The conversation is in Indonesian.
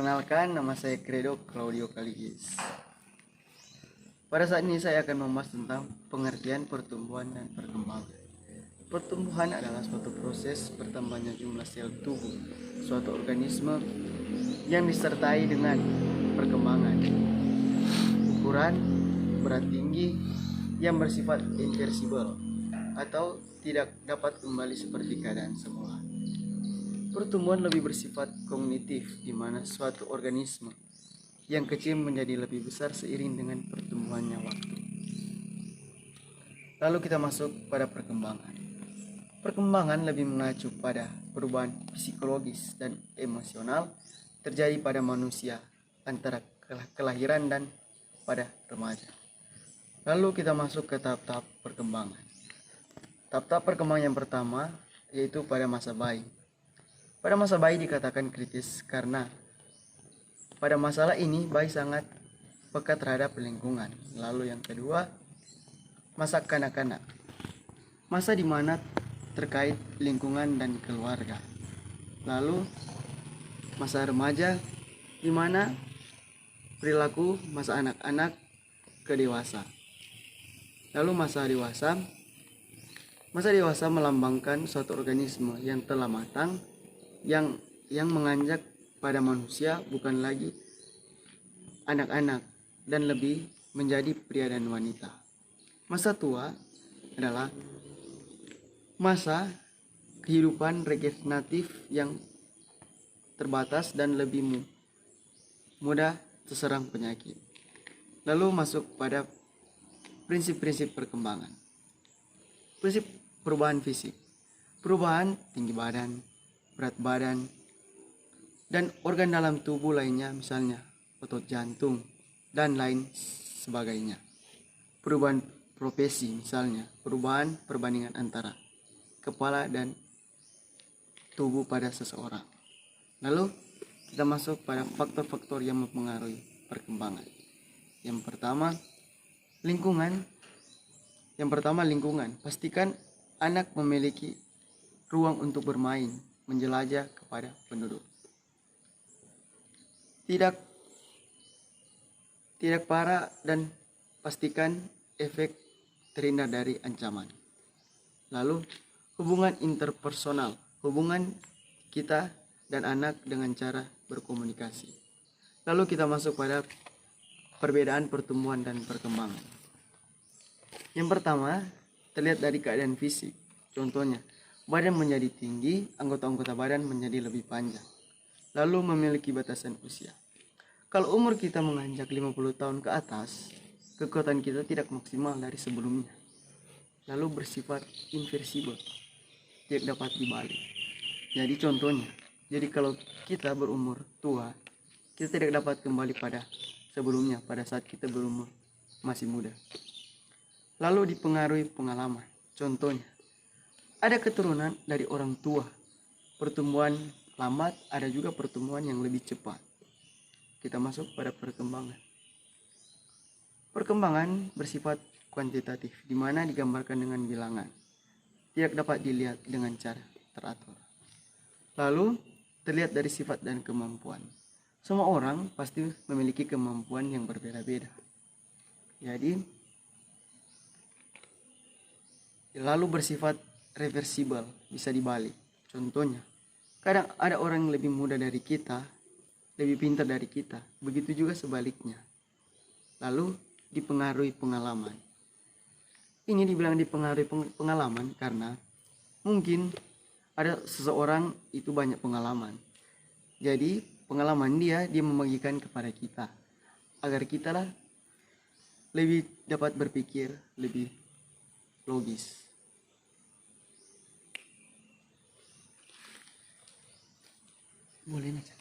Perkenalkan, nama saya Credo Claudio Caligis. Pada saat ini saya akan membahas tentang pengertian pertumbuhan dan perkembangan. Pertumbuhan adalah suatu proses bertambahnya jumlah sel tubuh suatu organisme yang disertai dengan perkembangan, ukuran, berat tinggi yang bersifat irreversibel atau tidak dapat kembali seperti keadaan semula. Pertumbuhan lebih bersifat kognitif, di mana suatu organisme yang kecil menjadi lebih besar seiring dengan pertumbuhannya waktu. Lalu kita masuk pada perkembangan. Perkembangan lebih mengacu pada perubahan psikologis dan emosional terjadi pada manusia antara kelahiran dan pada remaja. Lalu kita masuk ke tahap-tahap perkembangan. Tahap-tahap perkembangan yang pertama yaitu pada masa bayi. Pada masa bayi dikatakan kritis karena pada masalah ini bayi sangat peka terhadap lingkungan. Lalu yang kedua, masa kanak-kanak. Masa di mana terkait lingkungan dan keluarga. Lalu masa remaja di mana perilaku masa anak-anak ke dewasa. Lalu masa dewasa. Masa dewasa melambangkan suatu organisme yang telah matang yang menganjak pada manusia bukan lagi anak-anak dan lebih menjadi pria dan wanita. Masa tua adalah masa kehidupan regeneratif yang terbatas dan lebih mudah terserang penyakit. Lalu masuk pada prinsip-prinsip perkembangan. Prinsip perubahan fisik. Perubahan tinggi badan, berat badan, dan organ dalam tubuh lainnya, misalnya otot jantung dan lain sebagainya. Perubahan profesi, misalnya perubahan perbandingan antara kepala dan tubuh pada seseorang. Lalu kita masuk pada faktor-faktor yang mempengaruhi perkembangan. Yang pertama, lingkungan. Pastikan anak memiliki ruang untuk bermain, menjelajah kepada penduduk. Tidak parah dan pastikan efek terhindar dari ancaman. Lalu hubungan interpersonal, hubungan kita dan anak dengan cara berkomunikasi. Lalu kita masuk pada perbedaan pertumbuhan dan perkembangan. Yang pertama, terlihat dari keadaan fisik. Contohnya, badan menjadi tinggi, anggota-anggota badan menjadi lebih panjang. Lalu memiliki batasan usia. Kalau umur kita menganjak 50 tahun ke atas, kekuatan kita tidak maksimal dari sebelumnya. Lalu bersifat irreversibel, tidak dapat dibalik. Jadi contohnya, kalau kita berumur tua, kita tidak dapat kembali pada sebelumnya pada saat kita berumur masih muda. Lalu dipengaruhi pengalaman. Contohnya, ada keturunan dari orang tua, pertumbuhan lambat, ada juga pertumbuhan yang lebih cepat. Kita masuk pada perkembangan. Perkembangan bersifat kuantitatif, di mana digambarkan dengan bilangan. Tidak dapat dilihat dengan cara teratur. Lalu, terlihat dari sifat dan kemampuan. Semua orang pasti memiliki kemampuan yang berbeda-beda. Jadi, lalu bersifat reversibel, bisa dibalik. Contohnya, kadang ada orang yang lebih muda dari kita, lebih pintar dari kita. Begitu juga sebaliknya. Lalu dipengaruhi pengalaman. Ini dibilang dipengaruhi pengalaman karena mungkin ada seseorang itu banyak pengalaman. Jadi pengalaman dia membagikan kepada kita agar kita lah lebih dapat berpikir lebih logis. Boleh aja.